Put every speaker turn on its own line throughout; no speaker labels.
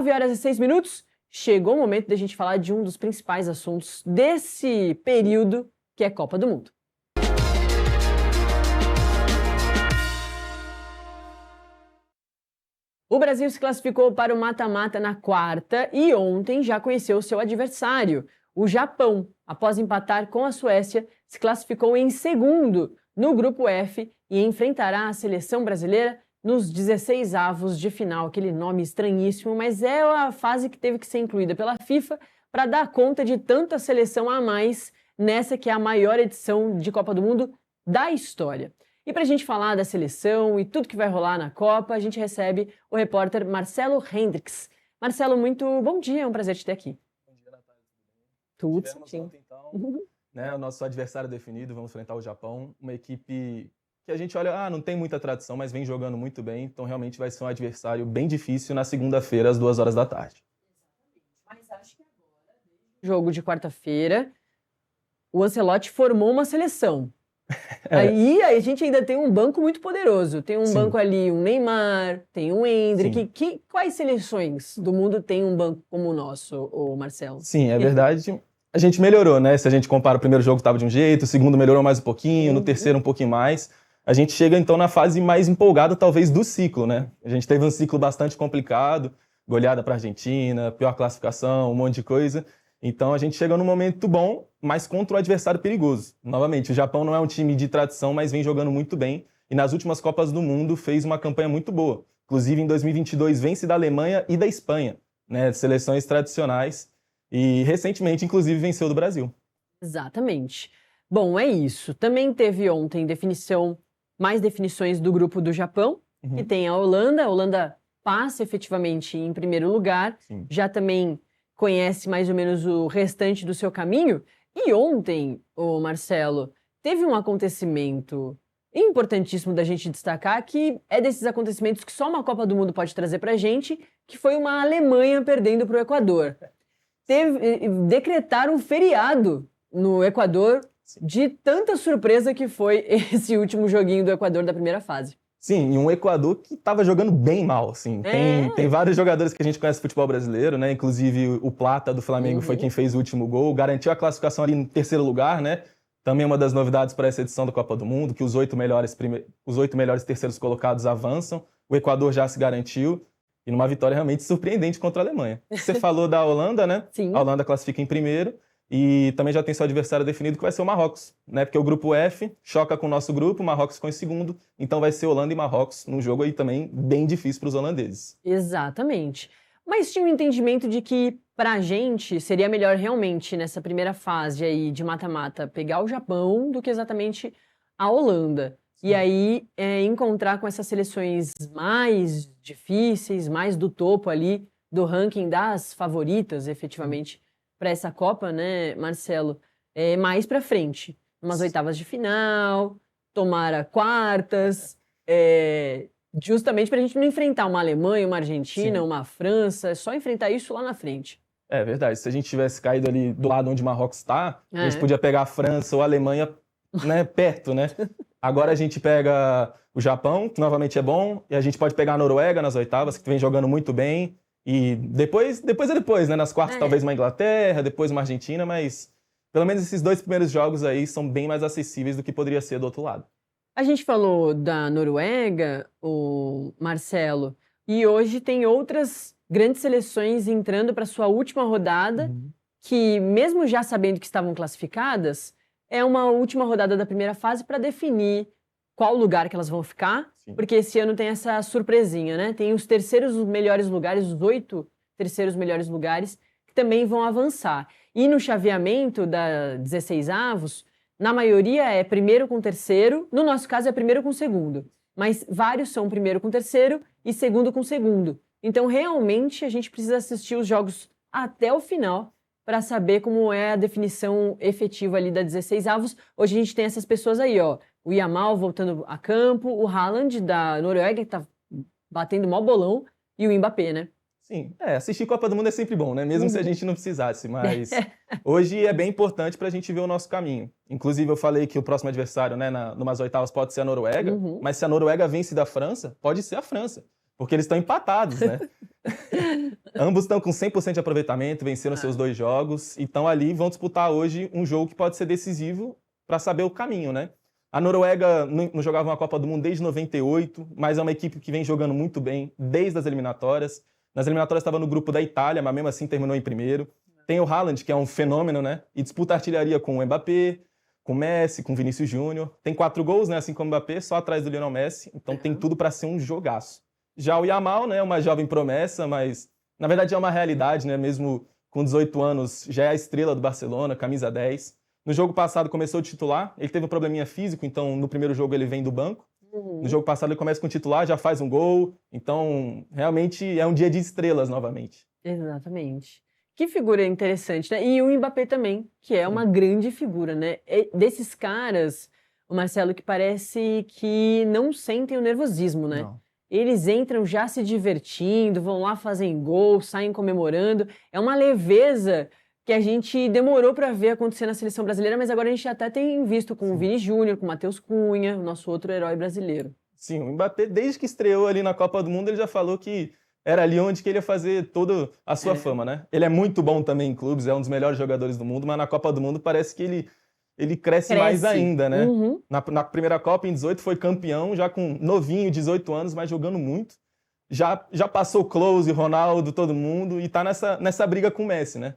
9h06, chegou o momento da gente falar de um dos principais assuntos desse período, que é Copa do Mundo. O Brasil se classificou para o mata-mata na quarta e ontem já conheceu seu adversário. O Japão, após empatar com a Suécia, se classificou em segundo no grupo F e enfrentará a seleção brasileira nos 16avos de final. Aquele nome estranhíssimo, mas é a fase que teve que ser incluída pela FIFA para dar conta de tanta seleção a mais nessa que é a maior edição de Copa do Mundo da história. E para a gente falar da seleção e tudo que vai rolar na Copa, a gente recebe o repórter Marcelo Hendricks. Marcelo, muito bom dia, é um prazer te ter aqui.
Bom dia, Natália.
Tudo certinho.
Ontem, então, né, o nosso adversário definido, vamos enfrentar o Japão, uma equipe que a gente olha, não tem muita tradição, mas vem jogando muito bem, então realmente vai ser um adversário bem difícil na segunda-feira, às 2 horas da tarde.
Mas acho que agora, jogo de quarta-feira, o Ancelotti formou uma seleção. Aí a gente ainda tem um banco muito poderoso. Tem um banco ali, um Neymar, tem um Endrick. Quais seleções do mundo tem um banco como o nosso, o Marcelo?
Sim, é verdade. A gente melhorou, né? Se a gente compara, o primeiro jogo estava de um jeito, o segundo melhorou mais um pouquinho, no terceiro um pouquinho mais. A gente chega então na fase mais empolgada, talvez, do ciclo, né? A gente teve um ciclo bastante complicado, goleada para a Argentina, pior classificação, um monte de coisa. Então a gente chega num momento bom, mas contra um adversário perigoso. Novamente, o Japão não é um time de tradição, mas vem jogando muito bem. E nas últimas Copas do Mundo fez uma campanha muito boa. Inclusive, em 2022, vence da Alemanha e da Espanha, né? Seleções tradicionais. E recentemente, inclusive, venceu do Brasil.
Exatamente. Bom, é isso. Também teve ontem mais definições do grupo do Japão, que tem a Holanda. A Holanda passa efetivamente em primeiro lugar.
Sim.
Já também conhece mais ou menos o restante do seu caminho. E ontem, Marcelo, teve um acontecimento importantíssimo da gente destacar, que é desses acontecimentos que só uma Copa do Mundo pode trazer pra gente, que foi uma Alemanha perdendo pro Equador. Decretaram um feriado no Equador de tanta surpresa que foi esse último joguinho do Equador da primeira fase.
Sim, e um Equador que estava jogando bem mal, assim. Tem vários jogadores que a gente conhece no futebol brasileiro, né? Inclusive o Plata do Flamengo foi quem fez o último gol, garantiu a classificação ali no terceiro lugar, né? Também uma das novidades para essa edição da Copa do Mundo, que os 8 melhores terceiros colocados avançam. O Equador já se garantiu, e numa vitória realmente surpreendente contra a Alemanha. Você falou da Holanda, né?
Sim.
A Holanda classifica em primeiro. E também já tem seu adversário definido, que vai ser o Marrocos, né? Porque o grupo F choca com o nosso grupo, o Marrocos ficou em segundo, então vai ser Holanda e Marrocos num jogo aí também bem difícil para os holandeses.
Exatamente. Mas tinha um entendimento de que, pra gente, seria melhor realmente, nessa primeira fase aí de mata-mata, pegar o Japão do que exatamente a Holanda. Sim. E aí, encontrar com essas seleções mais difíceis, mais do topo ali, do ranking das favoritas, efetivamente, para essa Copa, né, Marcelo, mais para frente, umas oitavas de final, tomara quartas, justamente para a gente não enfrentar uma Alemanha, uma Argentina,
Sim.
uma França, é só enfrentar isso lá na frente.
É verdade, se a gente tivesse caído ali do lado onde o Marrocos está, a gente podia pegar a França ou a Alemanha, né, perto, né? Agora a gente pega o Japão, que novamente é bom, e a gente pode pegar a Noruega nas oitavas, que vem jogando muito bem. E depois, né? Nas quartas, talvez uma Inglaterra, depois uma Argentina, mas pelo menos esses 2 primeiros jogos aí são bem mais acessíveis do que poderia ser do outro lado.
A gente falou da Noruega, o Marcelo, e hoje tem outras grandes seleções entrando para sua última rodada, que mesmo já sabendo que estavam classificadas, é uma última rodada da primeira fase para definir qual lugar que elas vão ficar. Sim. Porque esse ano tem essa surpresinha, né? Tem os terceiros melhores lugares, os 8 terceiros melhores lugares, que também vão avançar. E no chaveamento da 16avos, na maioria é primeiro com terceiro, no nosso caso é primeiro com segundo. Mas vários são primeiro com terceiro e segundo com segundo. Então, realmente, a gente precisa assistir os jogos até o final para saber como é a definição efetiva ali da 16avos. Hoje a gente tem essas pessoas aí, ó. O Yamal voltando a campo, o Haaland da Noruega, que tá batendo mó bolão, e o Mbappé, né?
Sim, assistir Copa do Mundo é sempre bom, né? Mesmo se a gente não precisasse, mas hoje é bem importante pra gente ver o nosso caminho. Inclusive, eu falei que o próximo adversário, né, numas oitavas pode ser a Noruega, mas se a Noruega vence da França, pode ser a França. porque eles estão empatados, né? Ambos estão com 100% de aproveitamento, venceram seus 2 jogos, e estão ali, vão disputar hoje um jogo que pode ser decisivo para saber o caminho, né? A Noruega não jogava uma Copa do Mundo desde 98, mas é uma equipe que vem jogando muito bem desde as eliminatórias. Nas eliminatórias estava no grupo da Itália, mas mesmo assim terminou em primeiro. Tem o Haaland, que é um fenômeno, né? E disputa a artilharia com o Mbappé, com o Messi, com o Vinícius Júnior. Tem 4 gols, né? Assim como o Mbappé, só atrás do Lionel Messi. Então tem tudo para ser um jogaço. Já o Yamal, né? Uma jovem promessa, mas na verdade é uma realidade, né? Mesmo com 18 anos, já é a estrela do Barcelona, camisa 10. No jogo passado começou de titular, ele teve um probleminha físico, então no primeiro jogo ele vem do banco. No jogo passado ele começa com o titular, já faz um gol, então realmente é um dia de estrelas novamente.
Exatamente. Que figura interessante, né? E o Mbappé também, que é uma grande figura, né? Desses caras, o Marcelo, que parece que não sentem o nervosismo, né?
Não.
Eles entram já se divertindo, vão lá, fazem gol, saem comemorando. É uma leveza que a gente demorou para ver acontecer na seleção brasileira, mas agora a gente até tem visto com o Vini Júnior, com o Matheus Cunha, o nosso outro herói brasileiro.
Sim, o Mbappé, desde que estreou ali na Copa do Mundo, ele já falou que era ali onde que ele ia fazer toda a sua fama, né? Ele é muito bom também em clubes, é um dos melhores jogadores do mundo, mas na Copa do Mundo parece que ele cresce mais ainda, né?
Uhum.
Na primeira Copa, em 18, foi campeão, já com novinho, 18 anos, mas jogando muito. Já passou Klose, Ronaldo, todo mundo, e tá nessa briga com o Messi, né?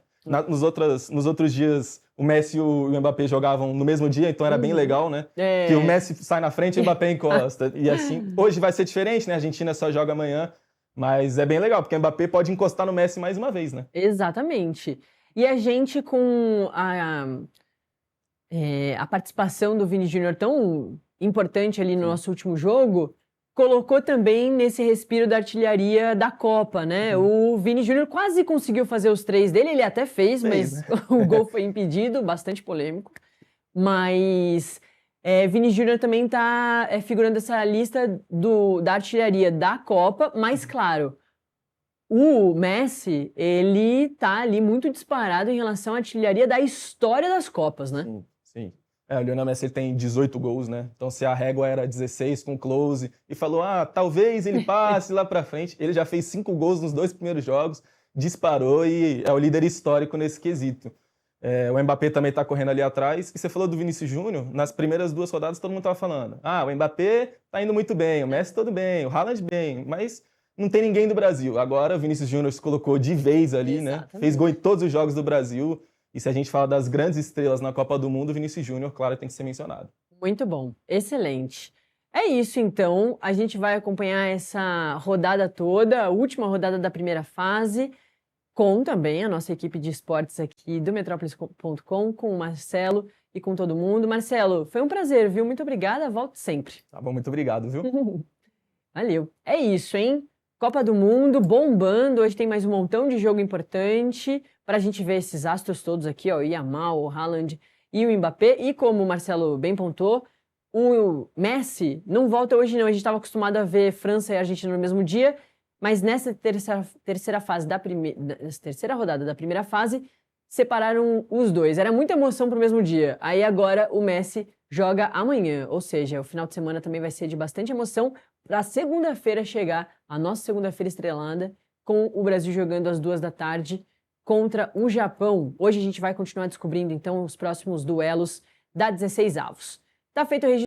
Nos outros dias, o Messi e o Mbappé jogavam no mesmo dia, então era bem legal, né? Que o Messi sai na frente e o Mbappé encosta. E assim, hoje vai ser diferente, né? A Argentina só joga amanhã, mas é bem legal, porque o Mbappé pode encostar no Messi mais uma vez, né?
Exatamente. E a gente, com a participação do Vini Júnior tão importante ali no nosso último jogo, colocou também nesse respiro da artilharia da Copa, né? O Vini Júnior quase conseguiu fazer os 3 dele, ele até fez, mas
né?
o gol foi impedido, bastante polêmico. Mas Vini Júnior também está figurando essa lista da artilharia da Copa, mas claro, o Messi, ele tá ali muito disparado em relação à artilharia da história das Copas, né?
Sim. O Lionel Messi ele tem 18 gols, né? Então se a régua era 16 com Klose e falou, talvez ele passe lá pra frente, ele já fez 5 gols nos 2 primeiros jogos, disparou e é o líder histórico nesse quesito. O Mbappé também tá correndo ali atrás. E você falou do Vinícius Júnior, nas primeiras 2 rodadas todo mundo tava falando, o Mbappé tá indo muito bem, o Messi tudo bem, o Haaland bem, mas não tem ninguém do Brasil. Agora o Vinícius Júnior se colocou de vez ali, né? Fez gol em todos os jogos do Brasil. E se a gente fala das grandes estrelas na Copa do Mundo, o Vinícius Júnior, claro, tem que ser mencionado.
Muito bom, excelente. É isso então, a gente vai acompanhar essa rodada toda, a última rodada da primeira fase, com também a nossa equipe de esportes aqui do Metrópolis.com, com o Marcelo e com todo mundo. Marcelo, foi um prazer, viu? Muito obrigada, volte sempre.
Tá bom, muito obrigado, viu?
Valeu. É isso, hein? Copa do Mundo bombando, hoje tem mais um montão de jogo importante para a gente ver esses astros todos aqui, ó, o Yamal, o Haaland e o Mbappé. E como o Marcelo bem pontuou, o Messi não volta hoje não, a gente estava acostumado a ver França e Argentina no mesmo dia, mas nessa terceira rodada da primeira fase, separaram os dois. Era muita emoção para o mesmo dia. Aí agora o Messi joga amanhã, ou seja, o final de semana também vai ser de bastante emoção para segunda-feira chegar, a nossa segunda-feira estrelada, com o Brasil jogando às 2 da tarde contra o Japão. Hoje a gente vai continuar descobrindo então os próximos duelos da 16avos. Tá feito o registro.